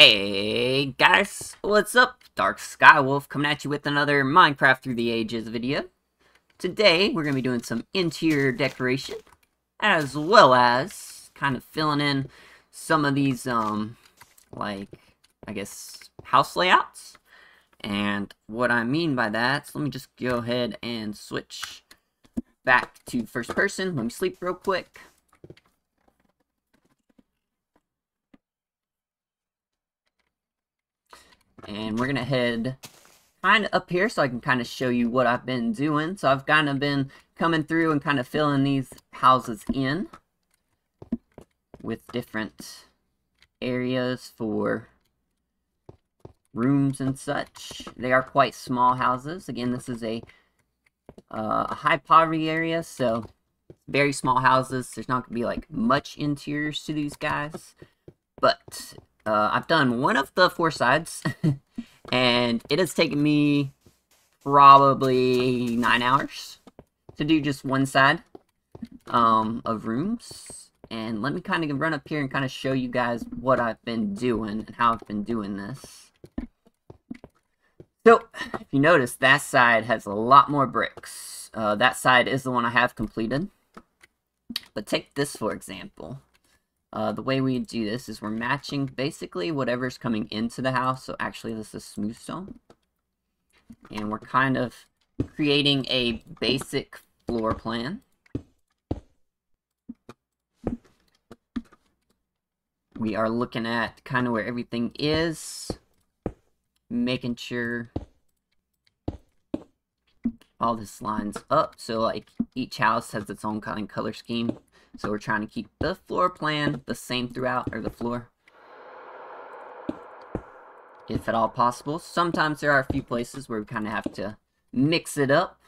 Hey guys, what's up? Dark Skywolf coming at you with another Minecraft Through the Ages video. Today, we're going to be doing some interior decoration, as well as kind of filling in some of these, I guess, house layouts. And what I mean by that, so let me just go ahead and switch back to first person. Let me sleep real quick. And we're going to head kind of up here so I can kind of show you what I've been doing. So I've kind of been coming through and kind of filling these houses in with different areas for rooms and such. They are quite small houses. Again, this is a high poverty area, so very small houses. There's not going to be like much interiors to these guys. But I've done one of the 4 sides, and it has taken me probably 9 hours to do just one side of rooms. And let me kind of run up here and kind of show you guys what I've been doing and how I've been doing this. So, if you notice, that side has a lot more bricks. That side is the one I have completed. But take this, for example. The way we do this is we're matching basically whatever's coming into the house. So actually this is smooth stone. And we're kind of creating a basic floor plan. We are looking at kind of where everything is. Making sure all this lines up. So like each house has its own kind of color scheme. So we're trying to keep the floor plan the same throughout, or the floor, if at all possible. Sometimes there are a few places where we kind of have to mix it up.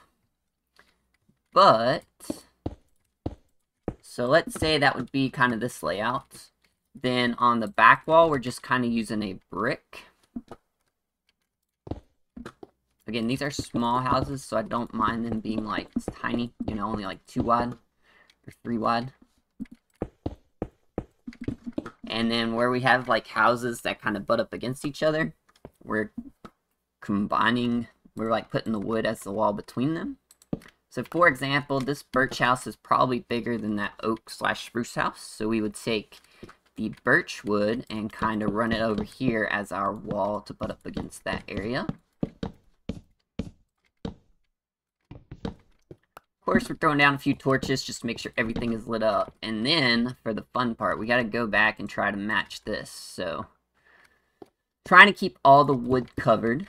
But, so let's say that would be kind of this layout. Then on the back wall, we're just kind of using a brick. Again, these are small houses, so I don't mind them being like tiny, you know, only like 2 wide. Or 3 wide. And then where we have like houses that kind of butt up against each other, we're combining, we're like putting the wood as the wall between them. So for example, this birch house is probably bigger than that oak/spruce house. So we would take the birch wood and kind of run it over here as our wall to butt up against that area. Of course, we're throwing down a few torches just to make sure everything is lit up. And then, for the fun part, we gotta go back and try to match this. So, trying to keep all the wood covered.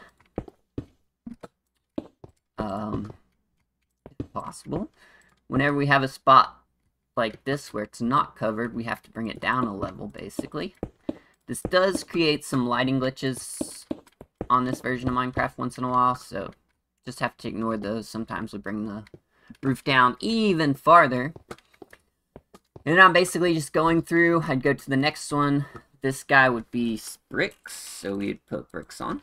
If possible. Whenever we have a spot like this where it's not covered, we have to bring it down a level, basically. This does create some lighting glitches on this version of Minecraft once in a while, so just have to ignore those. Sometimes we bring the roof down even farther. And I'm basically just going through. I'd go to the next one. This guy would be bricks, so we'd put bricks on.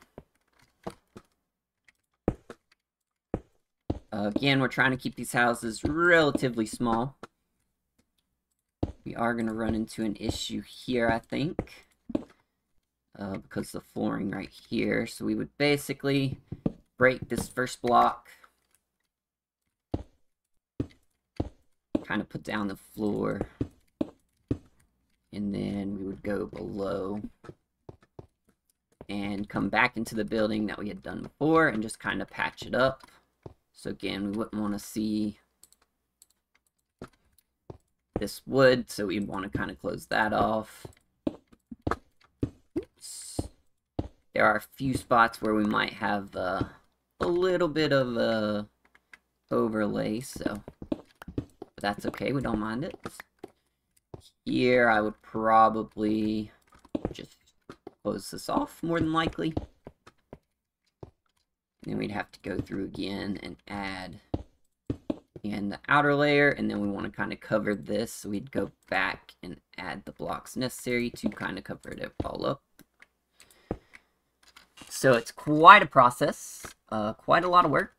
Again, we're trying to keep these houses relatively small. We are going to run into an issue here, I think, because the flooring right here. So we would basically break this first block, kind of put down the floor, and then we would go below and come back into the building that we had done before and just kind of patch it up. So again, we wouldn't want to see this wood, so we'd want to kind of close that off. Oops. There are a few spots where we might have a little bit of a overlay, so that's okay, we don't mind it. Here, I would probably just close this off, more than likely. Then we'd have to go through again and add in the outer layer, and then we want to kind of cover this, so we'd go back and add the blocks necessary to kind of cover it all up. So it's quite a process, quite a lot of work.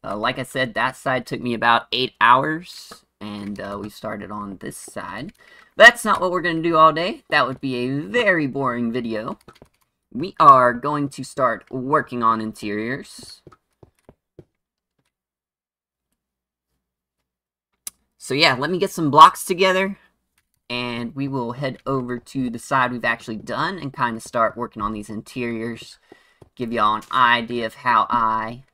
Like I said, that side took me about 8 hours, and we started on this side. That's not what we're going to do all day. That would be a very boring video. We are going to start working on interiors. So yeah, let me get some blocks together, and we will head over to the side we've actually done and kind of start working on these interiors. Give y'all an idea of how I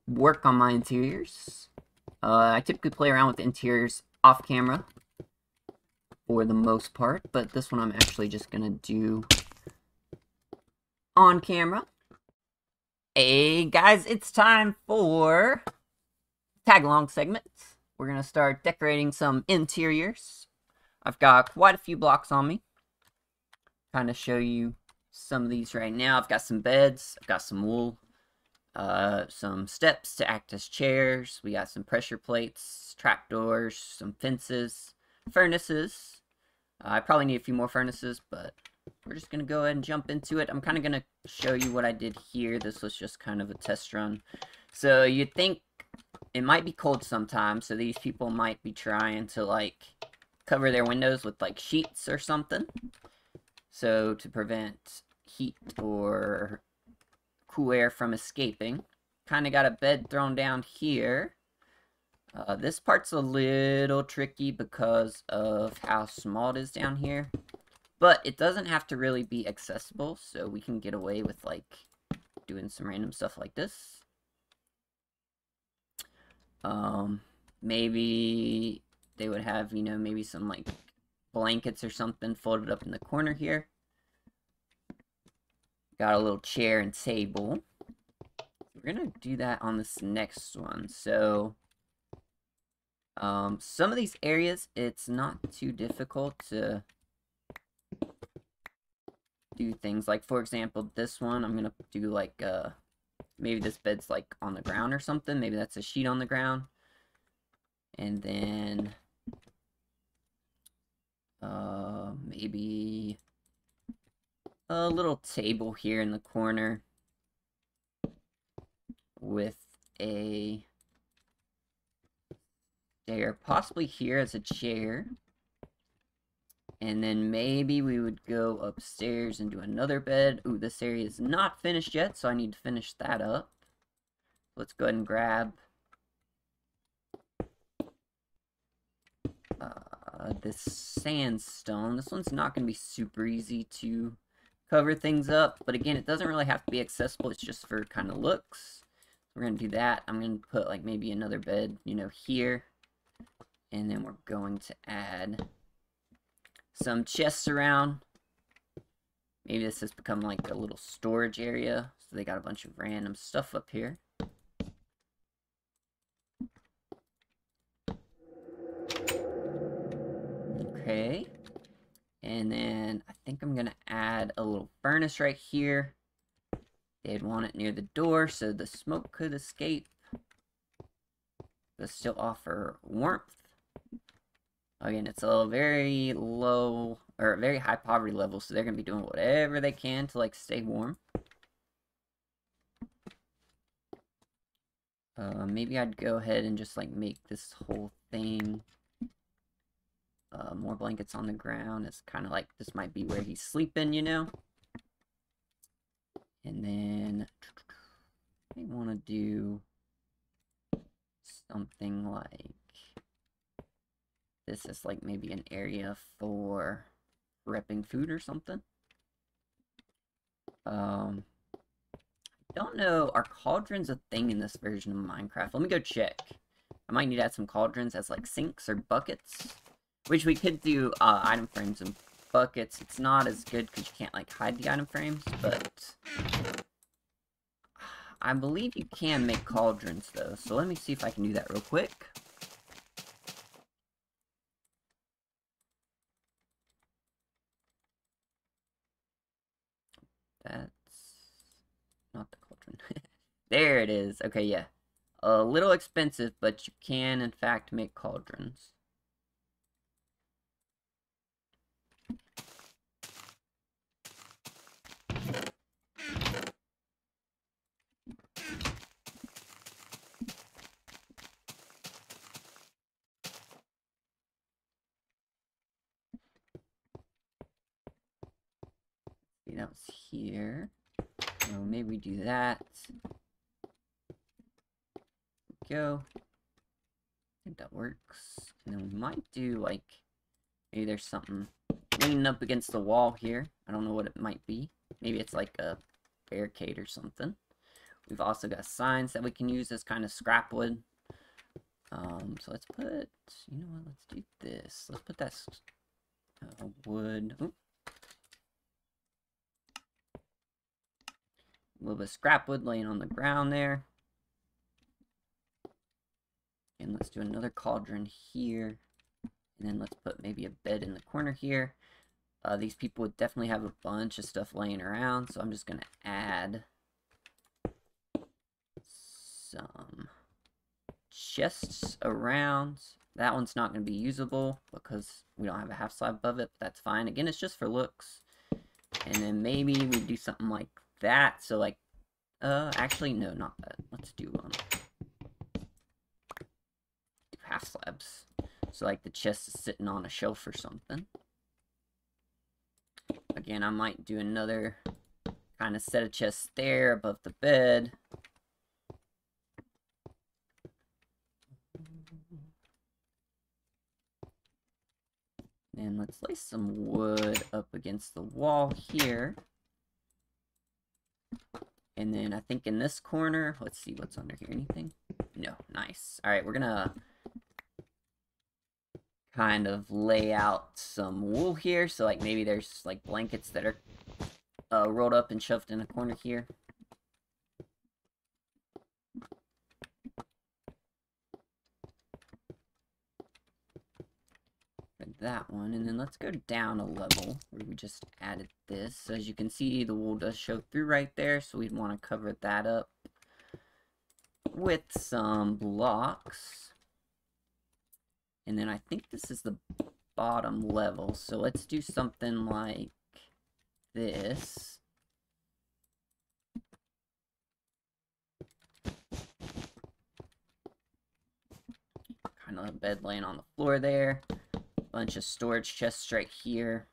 work on my interiors. I typically play around with the interiors off camera for the most part, but this one I'm actually just gonna do on camera. Hey guys, it's time for tag along segments. We're gonna start decorating some interiors. I've got quite a few blocks on me. Kind of show you some of these right now. I've got some beds, I've got some wool, some steps to act as chairs. We got some pressure plates, trapdoors, some fences, furnaces. I probably need a few more furnaces, but we're just going to go ahead and jump into it. I'm kind of going to show you what I did here. This was just kind of a test run. So you'd think it might be cold sometimes, so these people might be trying to, like, cover their windows with, like, sheets or something. So to prevent heat or cool air from escaping. Kind of got a bed thrown down here. This part's a little tricky because of how small it is down here. But it doesn't have to really be accessible, so we can get away with, like, doing some random stuff like this. Maybe they would have, you know, maybe some, like, blankets or something folded up in the corner here. Got a little chair and table. We're gonna do that on this next one. So, some of these areas, it's not too difficult to do things. Like, for example, this one, I'm gonna do, like, maybe this bed's, like, on the ground or something. Maybe that's a sheet on the ground. And then, maybe a little table here in the corner with a chair, possibly here as a chair. And then maybe we would go upstairs and do another bed. Ooh, this area is not finished yet, so I need to finish that up. Let's go ahead and grab this sandstone. This one's not going to be super easy to cover things up, but again, it doesn't really have to be accessible. It's just for kind of looks. We're going to do that. I'm going to put, like, maybe another bed, you know, here. And then we're going to add some chests around. Maybe this has become like a little storage area. So they got a bunch of random stuff up here. Okay. And then I think I'm going to add a little furnace right here. They'd want it near the door so the smoke could escape, but still offer warmth. Again, it's a very low, or very high poverty level, so they're going to be doing whatever they can to, like, stay warm. Maybe I'd go ahead and just, like, make this whole thing more blankets on the ground. It's kind of like, this might be where he's sleeping, you know? And then, I want to do something like this is like maybe an area for repping food or something. Don't know, are cauldrons a thing in this version of Minecraft? Let me go check. I might need to add some cauldrons as like sinks or buckets, which we could do item frames and buckets. It's not as good because you can't like hide the item frames, but I believe you can make cauldrons though, so let me see if I can do that real quick. That's not the cauldron. There it is. Okay, yeah. A little expensive, but you can, in fact, make cauldrons. Okay, that was here. So maybe we do that. Go. I think that works. And then we might do, like, maybe there's something leaning up against the wall here. I don't know what it might be. Maybe it's like a barricade or something. We've also got signs that we can use as kind of scrap wood. So let's put, you know what, let's do this. Let's put that wood. Ooh. A little bit of scrap wood laying on the ground there. And let's do another cauldron here. And then let's put maybe a bed in the corner here. These people would definitely have a bunch of stuff laying around, so I'm just going to add some chests around. That one's not going to be usable because we don't have a half slab above it, but that's fine. Again, it's just for looks. And then maybe we do something like that. So like, actually, no, not that. Let's do half slabs. So like the chest is sitting on a shelf or something. Again, I might do another kind of set of chests there above the bed. And let's lay some wood up against the wall here. And then I think in this corner, let's see what's under here. Anything? No, nice. All right, we're gonna kind of lay out some wool here. So like maybe there's like blankets that are rolled up and shoved in a corner here. That one, and then let's go down a level where we just added this. So as you can see, the wool does show through right there, so we'd want to cover that up with some blocks. And then I think this is the bottom level, so let's do something like this. Kind of a bed laying on the floor there. Bunch of storage chests right here.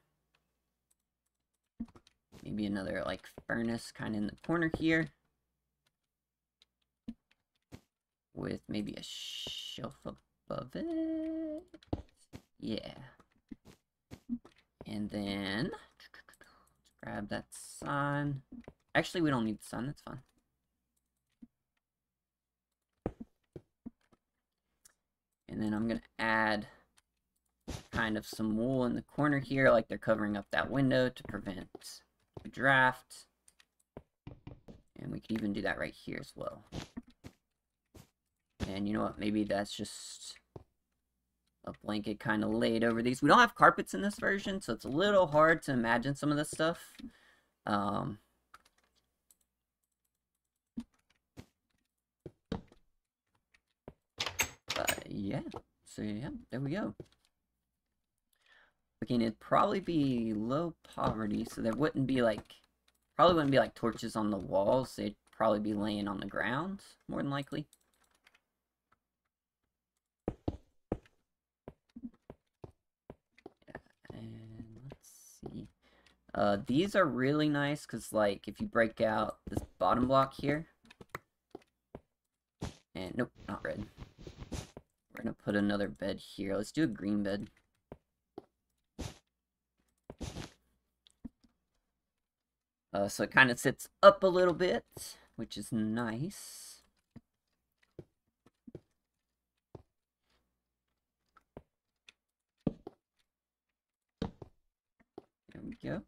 Maybe another like furnace kind of in the corner here. With maybe a shelf above it. Yeah. And then let's grab that sign. Actually, we don't need the sign, that's fine. And then I'm gonna add kind of some wool in the corner here, like they're covering up that window to prevent a draft. And we can even do that right here as well. And you know what, maybe that's just a blanket kind of laid over these. We don't have carpets in this version, so it's a little hard to imagine some of this stuff. But yeah, so yeah, there we go. Again, it'd probably be low poverty, so there wouldn't be like, probably wouldn't be like torches on the walls. They'd probably be laying on the ground, more than likely. And let's see. These are really nice because, like, if you break out this bottom block here, and nope, not red. We're gonna put another bed here. Let's do a green bed. So it kind of sits up a little bit, which is nice. There we go.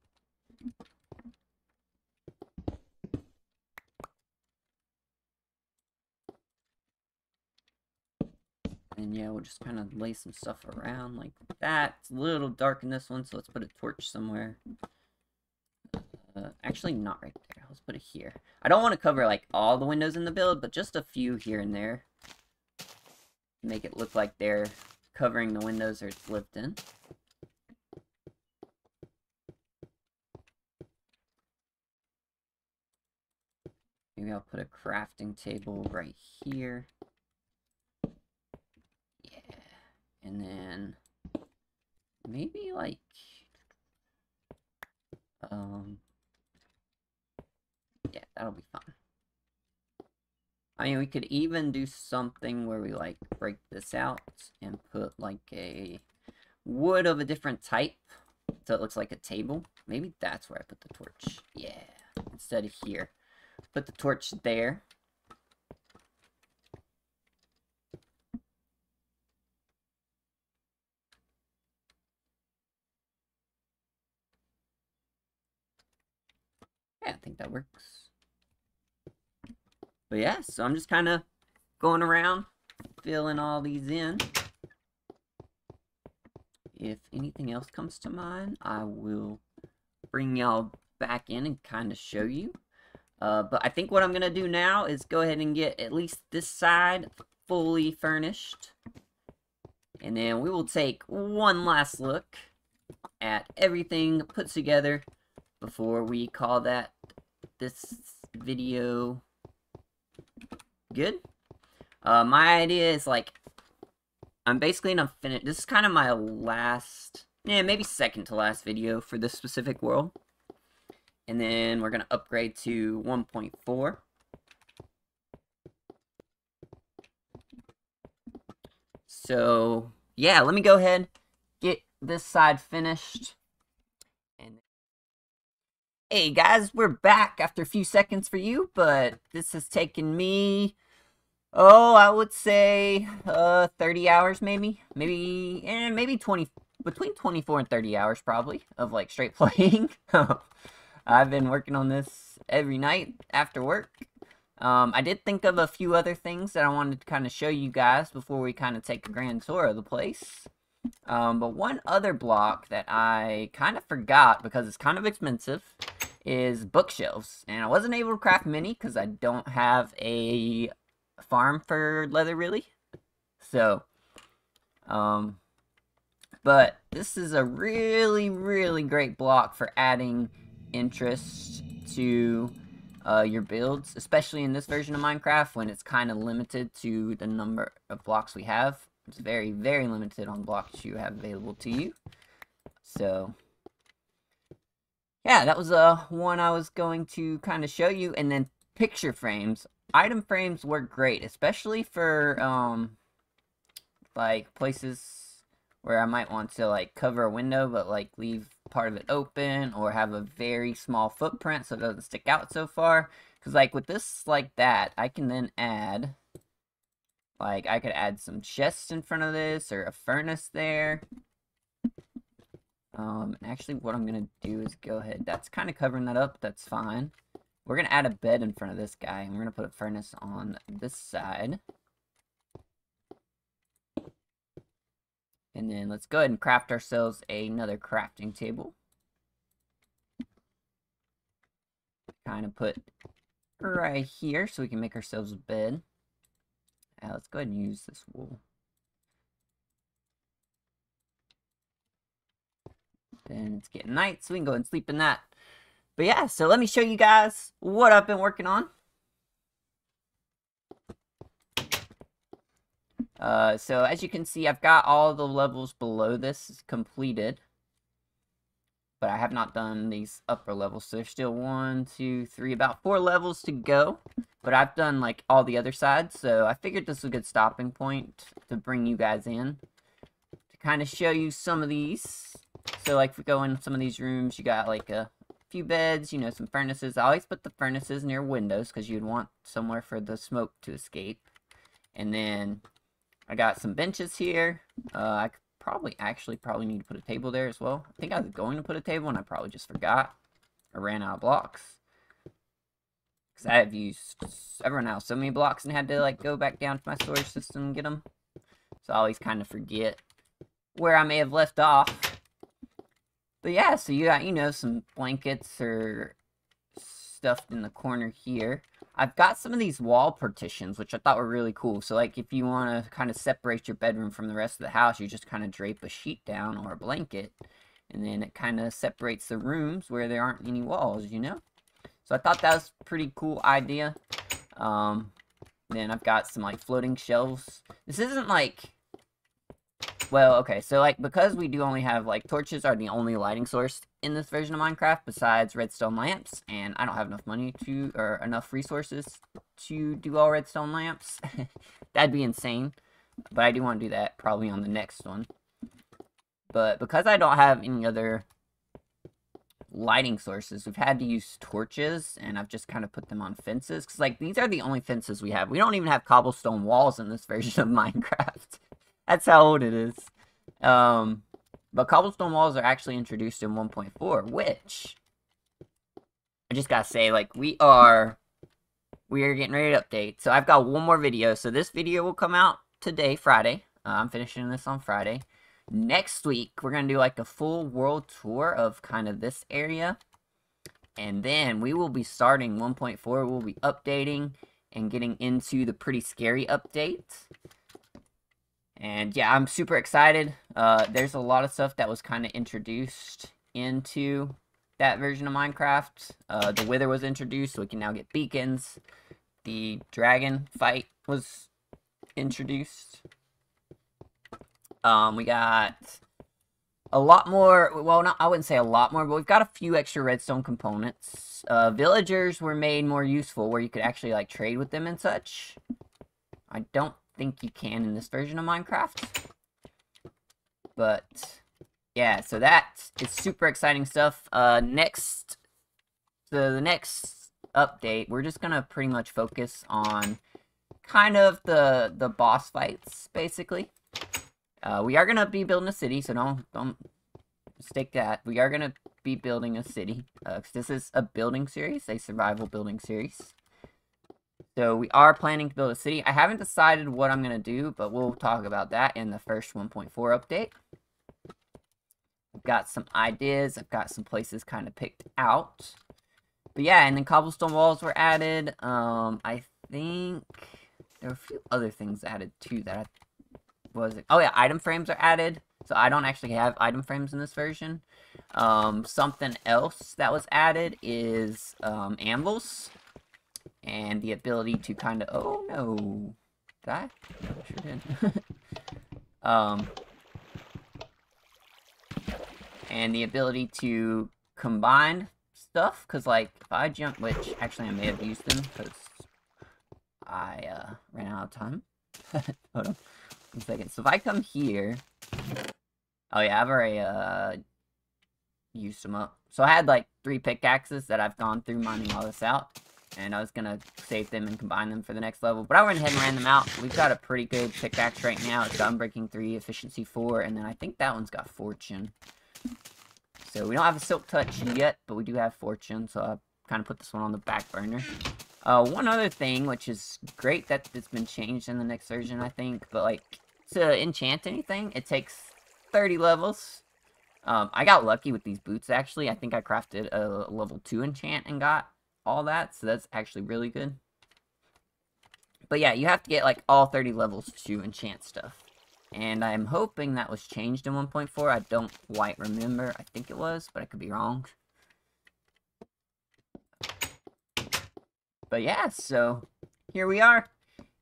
And yeah, we'll just kind of lay some stuff around like that. It's a little dark in this one, so let's put a torch somewhere. Actually, not right there. Let's put it here. I don't want to cover like all the windows in the build, but just a few here and there. Make it look like they're covering the windows or it's lived in. Maybe I'll put a crafting table right here. Yeah. And then maybe like That'll be fun. I mean, we could even do something where we, like, break this out and put, like, a wood of a different type so it looks like a table. Maybe that's where I put the torch. Yeah, instead of here. Put the torch there. Yeah, I think that works. But yeah, so I'm just kind of going around, filling all these in. If anything else comes to mind, I will bring y'all back in and kind of show you. But I think what I'm going to do now is go ahead and get at least this side fully furnished. And then we will take one last look at everything put together before we call this video good. My idea is, like, I'm basically gonna finish. This is kind of my last, maybe second to last video for this specific world. And then we're gonna upgrade to 1.4. So, yeah, let me go ahead, get this side finished. And hey guys, we're back after a few seconds for you, but this has taken me, I would say 30 hours maybe 20, between 24 and 30 hours probably of, like, straight playing. I've been working on this every night after work. I did think of a few other things that I wanted to kind of show you guys before we kind of take a grand tour of the place. But one other block that I kind of forgot because it's kind of expensive is bookshelves. And I wasn't able to craft many because I don't have a farm for leather, really. So, but this is a really, really great block for adding interest to your builds, especially in this version of Minecraft when it's kind of limited to the number of blocks we have. It's very, very limited on blocks you have available to you. So, yeah, that was one I was going to kind of show you. And then picture frames. Item frames work great, especially for, like, places where I might want to, like, cover a window, but, like, leave part of it open, or have a very small footprint so it doesn't stick out so far. Because, like, with this like that, I can then add, like, I could add some chests in front of this, or a furnace there. Actually, what I'm gonna do is go ahead, that's kind of covering that up, that's fine. We're gonna add a bed in front of this guy, and we're gonna put a furnace on this side. And then let's go ahead and craft ourselves another crafting table. Kind of put right here so we can make ourselves a bed. Let's go ahead and use this wool. Then it's getting night, so we can go and sleep in that. But yeah, so let me show you guys what I've been working on. So as you can see, I've got all the levels below this completed. But I have not done these upper levels, so there's still 1, 2, 3, about 4 levels to go. But I've done, like, all the other sides, so I figured this was a good stopping point to bring you guys in. To kind of show you some of these. So, like, if we go in some of these rooms, you got, like, a few beds, you know, some furnaces. I always put the furnaces near windows, because you'd want somewhere for the smoke to escape. And then I got some benches here. I could probably need to put a table there as well. I think I was going to put a table, and I probably just forgot. I ran out of blocks. Because I've run out of so many blocks and had to, like, go back down to my storage system and get them. So I always kind of forget where I may have left off. But yeah, so you got, you know, some blankets or stuffed in the corner here. I've got some of these wall partitions, which I thought were really cool. So, like, if you want to kind of separate your bedroom from the rest of the house, you just kind of drape a sheet down or a blanket. And then it kind of separates the rooms where there aren't any walls, you know? So I thought that was a pretty cool idea. Then I've got some, like, floating shelves. This isn't, like, well, okay, so, like, because we do only have, like, torches are the only lighting source in this version of Minecraft besides redstone lamps, and I don't have enough money to, or enough resources to do all redstone lamps. That'd be insane, but I do want to do that probably on the next one. But because I don't have any other lighting sources, we've had to use torches, and I've just kind of put them on fences, because, like, these are the only fences we have. We don't even have cobblestone walls in this version of Minecraft. That's how old it is. But cobblestone walls are actually introduced in 1.4, which I just gotta say, like, we are getting ready to update. So I've got one more video. So this video will come out today, Friday. I'm finishing this on Friday. Next week, we're gonna do like a full world tour of kind of this area. And then we will be starting 1.4. We'll be updating and getting into the pretty scary update. And yeah, I'm super excited. There's a lot of stuff that was kind of introduced into that version of Minecraft. The Wither was introduced, so we can now get beacons. The dragon fight was introduced. We got a lot more, well, not, I wouldn't say a lot more, but we've got a few extra redstone components. Villagers were made more useful, where you could actually, like, trade with them and such. I don't think you can in this version of Minecraft. But yeah, so that is super exciting stuff. The next update, we're just gonna pretty much focus on kind of the boss fights, basically. We are gonna be building a city, so don't mistake that. We are gonna be building a city. 'Cause this is a building series, a survival building series. So we are planning to build a city. I haven't decided what I'm going to do, but we'll talk about that in the first 1.4 update. I've got some ideas. I've got some places kind of picked out. But yeah, and then cobblestone walls were added. I think there were a few other things added too that oh yeah, item frames are added. So I don't actually have item frames in this version. Something else that was added is anvils. And the ability to kind of, oh no, did I? Sure did. And the ability to combine stuff, because, like, if I jump, which actually I may have used them, because I ran out of time. Hold on 1 second. So if I come here, oh yeah, I've already used them up. So I had like 3 pickaxes that I've gone through mining all this out. And I was gonna save them and combine them for the next level. But I went ahead and ran them out. We've got a pretty good pickaxe right now. It's got Unbreaking 3, Efficiency 4, and then I think that one's got Fortune. So we don't have a Silk Touch yet, but we do have Fortune. So I kind of put this one on the back burner. One other thing, which is great that it's been changed in the next version, I think. But, like, to enchant anything, it takes 30 levels. I got lucky with these boots, actually. I think I crafted a level 2 enchant and got all that, so that's actually really good. But yeah, you have to get like all 30 levels to enchant stuff, and I'm hoping that was changed in 1.4. I don't quite remember. I think it was, but I could be wrong. But yeah, so here we are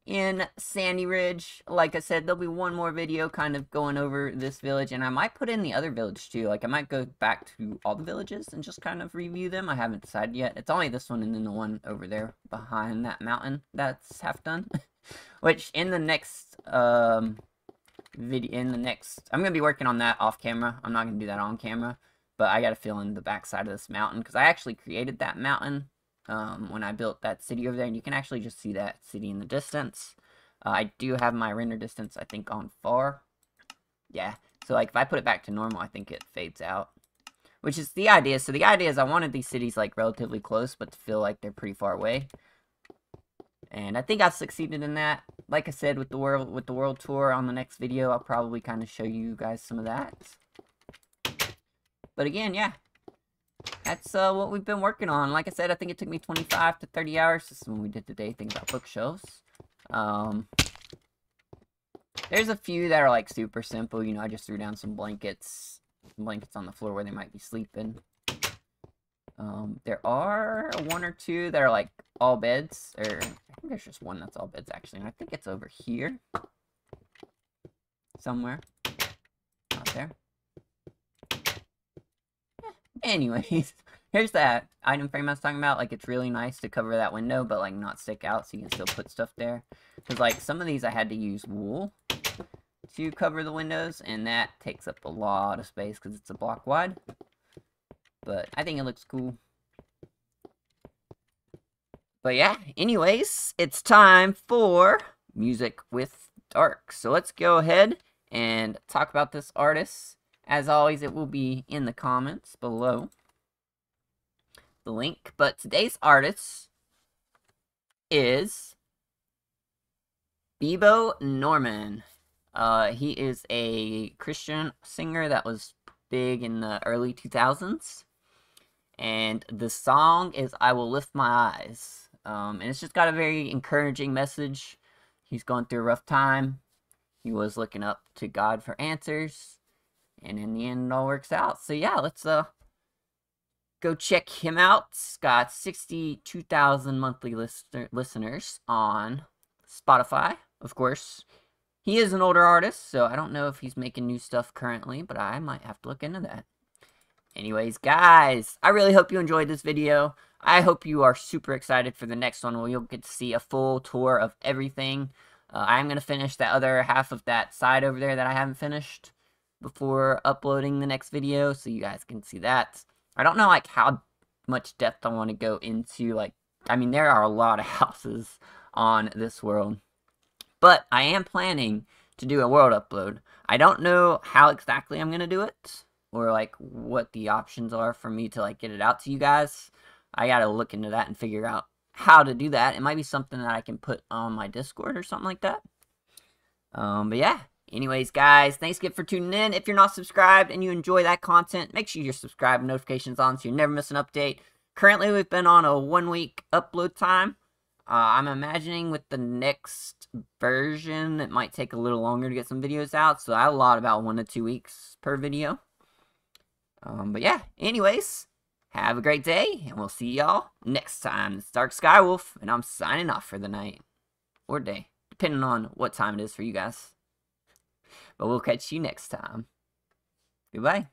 in Sandy Ridge. Like I said, there'll be one more video kind of going over this village, and I might put in the other village too. Like, I might go back to all the villages and just kind of review them. I haven't decided yet. It's only this one and then the one over there behind that mountain that's half done. Which in the next video, I'm gonna be working on that off camera. I'm not gonna do that on camera, but I gotta fill in the backside of this mountain because I actually created that mountain when I built that city over there, and you can actually just see that city in the distance. I do have my render distance, I think, on far. Yeah, so like if I put it back to normal, I think it fades out, which is the idea. So the idea is I wanted these cities like relatively close, but to feel like they're pretty far away. And I think I've succeeded in that. Like I said, with the world tour on the next video, I'll probably kind of show you guys some of that. But again, yeah. That's what we've been working on. Like I said, I think it took me 25 to 30 hours. This is when we did today, things about bookshelves. There's a few that are like super simple. You know, I just threw down some blankets on the floor where they might be sleeping. There are 1 or 2 that are like all beds. Or I think there's just 1 that's all beds actually. And I think it's over here somewhere. there. Anyways, here's that item frame I was talking about. Like, it's really nice to cover that window, but, like, not stick out, so you can still put stuff there. Because, like, some of these I had to use wool to cover the windows, and that takes up a lot of space because it's a block wide. But I think it looks cool. But yeah, anyways, it's time for Music with Dark. So let's go ahead and talk about this artist. As always, it will be in the comments below, the link. But today's artist is Bebo Norman. He is a Christian singer that was big in the early 2000s. And the song is I Will Lift My Eyes. And it's just got a very encouraging message. He's going through a rough time. He was looking up to God for answers. And in the end, it all works out. So yeah, let's go check him out. It's got 62,000 monthly listeners on Spotify, of course. He is an older artist, so I don't know if he's making new stuff currently, but I might have to look into that. Anyways, guys, I really hope you enjoyed this video. I hope you are super excited for the next one where you'll get to see a full tour of everything. I'm going to finish that other half of that side over there that I haven't finished before uploading the next video, so you guys can see that. I don't know, like, how much depth I want to go into, like, I mean, there are a lot of houses on this world. But I am planning to do a world upload. I don't know how exactly I'm going to do it, or, like, what the options are for me to, like, get it out to you guys. I gotta look into that and figure out how to do that. It might be something that I can put on my Discord or something like that. But yeah. Anyways, guys, thanks again for tuning in. If you're not subscribed and you enjoy that content, make sure you're subscribed and notifications on so you never miss an update. Currently, we've been on a 1-week upload time. I'm imagining with the next version, it might take a little longer to get some videos out. So I allot about 1 to 2 weeks per video. But yeah, anyways, have a great day, and we'll see y'all next time. It's Dark Skywolf, and I'm signing off for the night. Or day, depending on what time it is for you guys. But we'll catch you next time. Goodbye.